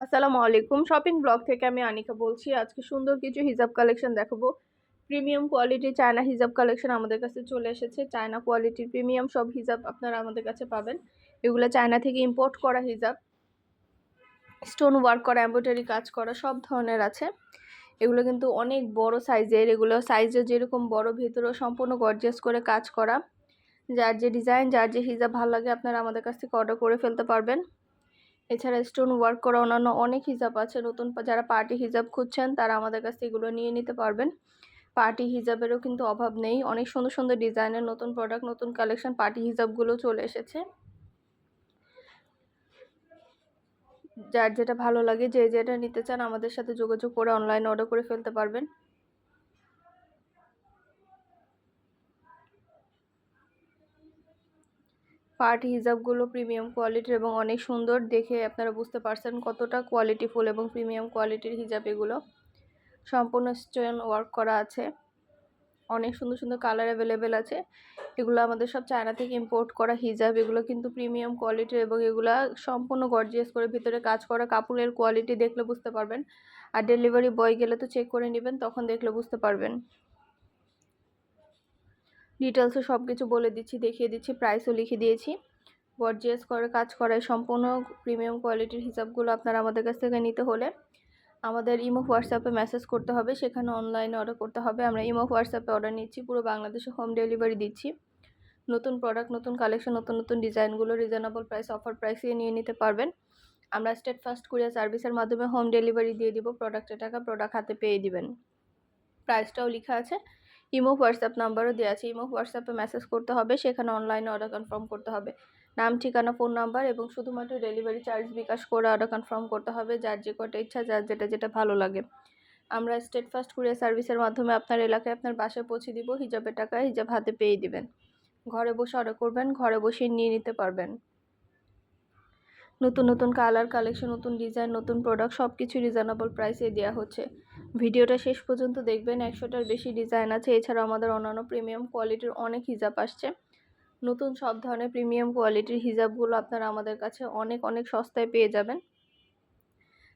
আসসালামু আলাইকুম। Shopping blog থেকে আমি আনিকা বলছি। আজকে সুন্দর কিছু হিজাব কালেকশন দেখাবো। প্রিমিয়াম কোয়ালিটির চায়না হিজাব কালেকশন আমাদের কাছে চলে এসেছে। চায়না কোয়ালিটির প্রিমিয়াম সব হিজাব আপনারা আমাদের কাছে পাবেন। এগুলো চায়না থেকে ইম্পোর্ট করা হিজাব। স্টোন ওয়ার্ক করা, এমব্রয়ডারি কাজ করা সব ধরনের আছে। এগুলো কিন্তু অনেক বড় সাইজের। এগুলো সাইজে যেরকম বড়, ভেতরেও সম্পূর্ণ গর্জিয়াস করে কাজ করা। যার যে ডিজাইন, যার যে হিজাব ভালো লাগে আপনারা আমাদের কাছ থেকে অর্ডার করে ফেলতে পারবেন। এছাড়া স্টোন ওয়ার্ক করা অন্যান্য অনেক হিজাব আছে। নতুন যারা পার্টি হিজাব খুঁজছেন তারা আমাদের কাছ থেকে এগুলো নিয়ে নিতে পারবেন। পার্টি হিজাবেরও কিন্তু অভাব নেই। অনেক সুন্দর সুন্দর ডিজাইনের নতুন প্রোডাক্ট, নতুন কালেকশন পার্টি হিজাবগুলো চলে এসেছে। যার যেটা ভালো লাগে, যে যেটা নিতে চান আমাদের সাথে যোগাযোগ করে অনলাইনে অর্ডার করে ফেলতে পারবেন। পার্টি হিজাবগুলো প্রিমিয়াম কোয়ালিটির এবং অনেক সুন্দর। দেখে আপনারা বুঝতে পারছেন কতটা কোয়ালিটিফুল এবং প্রিমিয়াম কোয়ালিটির হিজাব এগুলো। সম্পূর্ণ স্টোন ওয়ার্ক করা আছে। অনেক সুন্দর সুন্দর কালার অ্যাভেলেবেল আছে। এগুলো আমাদের সব চায়না থেকে ইম্পোর্ট করা হিজাব। এগুলো কিন্তু প্রিমিয়াম কোয়ালিটির এবং এগুলা সম্পূর্ণ গর্জিয়াস করে ভিতরে কাজ করা। কাপড়ের কোয়ালিটি দেখলে বুঝতে পারবেন। আর ডেলিভারি বয় গেলে তো চেক করে নেবেন, তখন দেখলে বুঝতে পারবেন। ডিটেলসে সব কিছু বলে দিচ্ছি, দেখিয়ে দিচ্ছি, প্রাইসও লিখে দিয়েছি। গর্জিয়াস করে কাজ করায় সম্পূর্ণ প্রিমিয়াম কোয়ালিটির হিসাবগুলো আপনারা আমাদের কাছ থেকে নিতে হলে আমাদের ইমো হোয়াটসঅ্যাপে মেসেজ করতে হবে। সেখানে অনলাইনে অর্ডার করতে হবে। আমরা ইমো হোয়াটসঅ্যাপে অর্ডার নিচ্ছি, পুরো বাংলাদেশে হোম ডেলিভারি দিচ্ছি। নতুন প্রোডাক্ট, নতুন কালেকশন, নতুন নতুন ডিজাইনগুলো রিজনেবল প্রাইস, অফার প্রাইসে নিয়ে নিতে পারবেন। আমরা স্টেট ফাস্ট কুরিয়ার সার্ভিসের মাধ্যমে হোম ডেলিভারি দিয়ে দিব। প্রোডাক্টের টাকা প্রোডাক্ট হাতে পেয়ে দিবেন। প্রাইসটাও লেখা আছে। ইমো হোয়াটসঅ্যাপ নাম্বারও দেওয়া আছে। ইমো হোয়াটসঅ্যাপে মেসেজ করতে হবে, সেখানে অনলাইনে অর্ডার কনফার্ম করতে হবে। নাম, ঠিকানা, ফোন নাম্বার এবং শুধুমাত্র ডেলিভারি চার্জ বিকাশ করে অর্ডার কনফার্ম করতে হবে। যার যে কটা ইচ্ছা, যার যেটা যেটা ভালো লাগে। আমরা স্টেট ফাস্ট কুরিয়ার সার্ভিসের মাধ্যমে আপনার এলাকায় আপনার বাসায় পৌঁছে দিব। হিজাবের টাকা হিজাব হাতে পেয়ে দিবেন। ঘরে বসে অর্ডার করবেন, ঘরে বসে নিয়ে নিতে পারবেন। নতুন নতুন কালার কালেকশন, নতুন ডিজাইন, নতুন প্রোডাক্ট সব কিছু রিজনেবল প্রাইসে দেওয়া হচ্ছে। ভিডিওটা শেষ পর্যন্ত দেখবেন। 100টার বেশি ডিজাইন আছে। এছাড়াও আমাদের অন্যান্য প্রিমিয়াম কোয়ালিটির অনেক হিজাব আসছে। নতুন সব ধরনের প্রিমিয়াম কোয়ালিটির হিজাবগুলো আপনারা আমাদের কাছে অনেক অনেক সস্তায় পেয়ে যাবেন।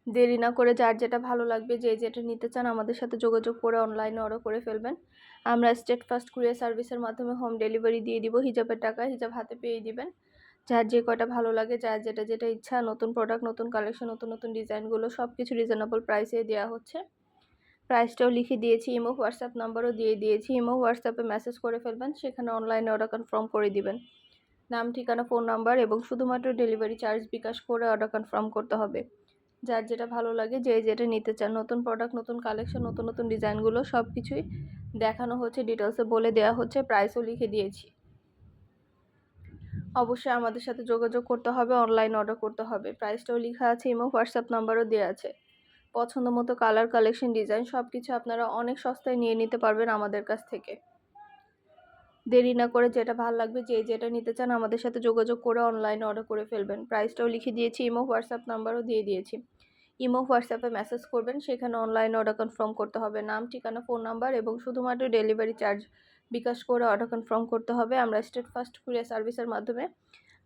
দেরি না করে যার যেটা ভালো লাগবে, যে যেটা নিতে চান আমাদের সাথে যোগাযোগ করে অনলাইনে অর্ডার করে ফেলবেন। আমরা স্টেট ফাস্ট কুরিয়ার সার্ভিসের মাধ্যমে হোম ডেলিভারি দিয়ে দিব। হিজাবের টাকা হিজাব হাতে পেয়ে দিবেন। যার যে কয়টা ভালো লাগে, যার যেটা যেটা ইচ্ছা, নতুন প্রোডাক্ট, নতুন কালেকশন, নতুন নতুন ডিজাইনগুলো সব কিছু রিজনেবল প্রাইসে দেওয়া হচ্ছে। প্রাইসটাও লিখে দিয়েছি, ইমো হোয়াটসঅ্যাপ নাম্বারও দিয়ে দিয়েছি। ইমো হোয়াটসঅ্যাপে মেসেজ করে ফেলবেন, সেখানে অনলাইনে অর্ডার কনফার্ম করে দিবেন। নাম, ঠিকানা, ফোন নাম্বার এবং শুধুমাত্র ডেলিভারি চার্জ বিকাশ করে অর্ডার কনফার্ম করতে হবে। যার যেটা ভালো লাগে, যে যেটা নিতে চান, নতুন প্রোডাক্ট, নতুন কালেকশন, নতুন নতুন ডিজাইনগুলো সব কিছুই দেখানো হচ্ছে, ডিটেলসে বলে দেওয়া হচ্ছে, প্রাইসও লিখে দিয়েছি। অবশ্যই আমাদের সাথে যোগাযোগ করতে হবে, অনলাইন অর্ডার করতে হবে। প্রাইসটাও লেখা আছে, ইমো হোয়াটসঅ্যাপ নাম্বারও দেওয়া আছে। পছন্দ মতো কালার, কালেকশন, ডিজাইন সব কিছু আপনারা অনেক সস্তায় নিয়ে নিতে পারবেন আমাদের কাছ থেকে। দেরি না করে যেটা ভালো লাগবে, যে যেটা নিতে চান আমাদের সাথে যোগাযোগ করে অনলাইনে অর্ডার করে ফেলবেন। প্রাইসটাও লিখে দিয়েছি, ইমো হোয়াটসঅ্যাপ নাম্বারও দিয়ে দিয়েছি। ইমো হোয়াটসঅ্যাপে মেসেজ করবেন, সেখানে অনলাইনে অর্ডার কনফার্ম করতে হবে। নাম, ঠিকানা, ফোন নাম্বার এবং শুধুমাত্র ডেলিভারি চার্জ বিকাশ করে অর্ডার কনফার্ম করতে হবে। আমরা স্টেট ফাস্ট কুরিয়ার সার্ভিসের মাধ্যমে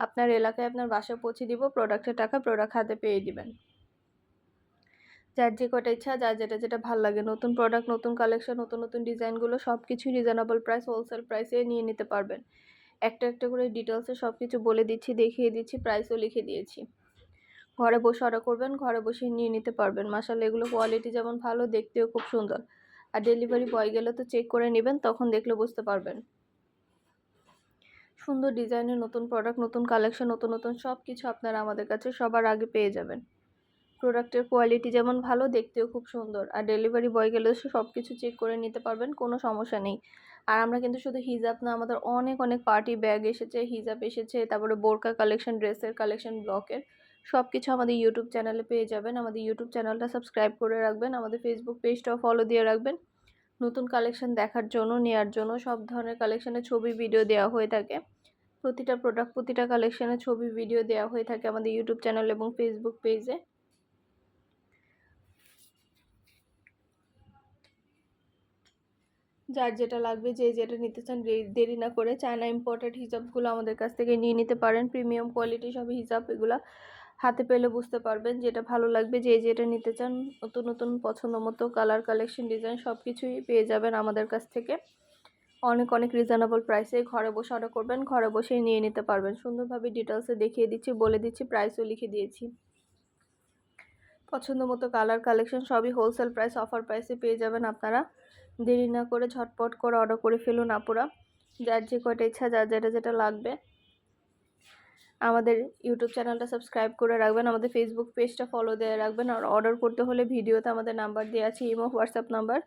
আপনার এলাকায় আপনার বাসায় পৌঁছে দিব। প্রোডাক্টের টাকা প্রোডাক্ট হাতে পেয়ে দিবেন। যার যে কটা ইচ্ছা, যার যেটা যেটা ভালো লাগে, নতুন প্রোডাক্ট, নতুন কালেকশন, নতুন নতুন ডিজাইনগুলো সব কিছুই রিজনেবল প্রাইস, হোলসেল প্রাইসে নিয়ে নিতে পারবেন। একটা একটা করে ডিটেলসে সব কিছু বলে দিচ্ছি, দেখিয়ে দিচ্ছি, প্রাইসও লিখে দিয়েছি। ঘরে বসে অর্ডার করবেন, ঘরে বসে নিয়ে নিতে পারবেন। মাশাআল্লাহ, এগুলো কোয়ালিটি যেমন ভালো, দেখতেও খুব সুন্দর। আর ডেলিভারি বয় গেলে তো চেক করে নেবেন, তখন দেখলে বুঝতে পারবেন। সুন্দর ডিজাইনের নতুন প্রোডাক্ট, নতুন কালেকশন, নতুন নতুন সব কিছু আপনারা আমাদের কাছে সবার আগে পেয়ে যাবেন। প্রোডাক্টের কোয়ালিটি যেমন ভালো, দেখতেও খুব সুন্দর। আর ডেলিভারি বয় গেলে সব কিছু চেক করে নিতে পারবেন, কোনো সমস্যা নেই। আর আমরা কিন্তু শুধু হিজাব না, আমাদের অনেক অনেক পার্টি ব্যাগ এসেছে, হিজাব এসেছে, তারপরে বোরকা কালেকশন, ড্রেসের কালেকশন, ব্লকের সব কিছু আমাদের ইউটিউব চ্যানেলে পেয়ে যাবেন। আমাদের ইউটিউব চ্যানেলটা সাবস্ক্রাইব করে রাখবেন। আমাদের ফেসবুক পেজটাও ফলো দিয়ে রাখবেন। নতুন কালেকশন দেখার জন্য, নেওয়ার জন্য সব ধরনের কালেকশনের ছবি, ভিডিও দেওয়া হয়ে থাকে। প্রতিটা প্রোডাক্ট, প্রতিটা কালেকশনের ছবি, ভিডিও দেওয়া হয়ে থাকে আমাদের ইউটিউব চ্যানেল এবং ফেসবুক পেজে। যার যেটা লাগবে, যে যেটা নিতে চান, দেরি না করে চায়না ইম্পোর্টেড হিজাবগুলো আমাদের কাছ থেকে নিয়ে নিতে পারেন। প্রিমিয়াম কোয়ালিটি সব হিজাব, এগুলা হাতে পেলে বুঝতে পারবেন যেটা ভালো লাগবে, যে যেটা নিতে চান। নতুন নতুন পছন্দ মতো কালার, কালেকশন, ডিজাইন সব কিছুই পেয়ে যাবেন আমাদের কাছ থেকে অনেক অনেক রিজনেবল প্রাইসে। ঘরে বসে অর্ডার করবেন, ঘরে বসেই নিয়ে নিতে পারবেন। সুন্দরভাবে ডিটেলসে দেখিয়ে দিচ্ছি, বলে দিচ্ছি, প্রাইসও লিখে দিয়েছি। পছন্দ মতো কালার, কালেকশন সবই হোলসেল প্রাইস, অফার প্রাইসে পেয়ে যাবেন আপনারা। দেরি না করে ঝটপট করে অর্ডার করে ফেলুন আপুরা, যার যে কয়টা ইচ্ছা, যার যেটা যেটা লাগবে। আমাদের ইউটিউব চ্যানেলটা সাবস্ক্রাইব করে রাখবেন, আমাদের ফেসবুক পেজটা ফলো দিয়ে রাখবেন। আর অর্ডার করতে হলে ভিডিওতে আমাদের নাম্বার দেওয়া আছে, ইমো হোয়াটসঅ্যাপ নাম্বার।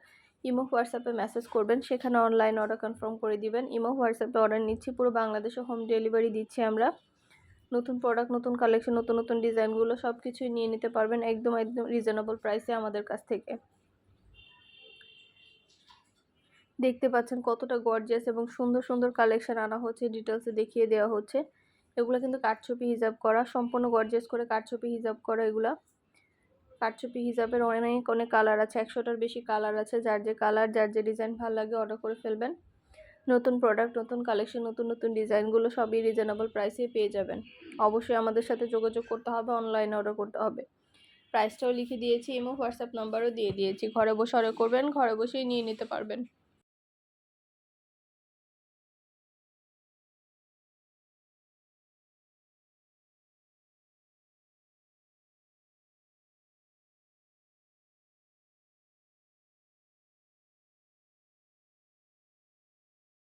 ইমো হোয়াটসঅ্যাপে মেসেজ করবেন, সেখানে অনলাইন অর্ডার কনফার্ম করে দিবেন। ইমো হোয়াটসঅ্যাপে অর্ডার নিচ্ছি, পুরো বাংলাদেশে হোম ডেলিভারি দিচ্ছি আমরা। নতুন প্রোডাক্ট, নতুন কালেকশন, নতুন নতুন ডিজাইনগুলো সব কিছুই নিয়ে নিতে পারবেন একদম একদম রিজনেবল প্রাইসে আমাদের কাছ থেকে। দেখতে পাচ্ছেন কতটা গর্জিয়াস এবং সুন্দর সুন্দর কালেকশন আনা হচ্ছে, ডিটেলসে দেখিয়ে দেওয়া হচ্ছে। এগুলো কিন্তু কারচুপি হিজাব করা, সম্পূর্ণ গর্জিয়াস করে কারচুপি হিজাব করা। এগুলা কারচুপি হিজাবের অনেক অনেক কালার আছে, 100টার বেশি কালার আছে। যার যে কালার, যার যে ডিজাইন ভালো লাগে অর্ডার করে ফেলবেন। নতুন প্রোডাক্ট, নতুন কালেকশন, নতুন নতুন ডিজাইনগুলো সবই রিজনেবল প্রাইসে পেয়ে যাবেন। অবশ্যই আমাদের সাথে যোগাযোগ করতে হবে, অনলাইনে অর্ডার করতে হবে। প্রাইসটাও লিখে দিয়েছি, ইমো হোয়াটসঅ্যাপ নাম্বারও দিয়ে দিয়েছি। ঘরে বসে অর্ডার করবেন, ঘরে বসেই নিয়ে নিতে পারবেন।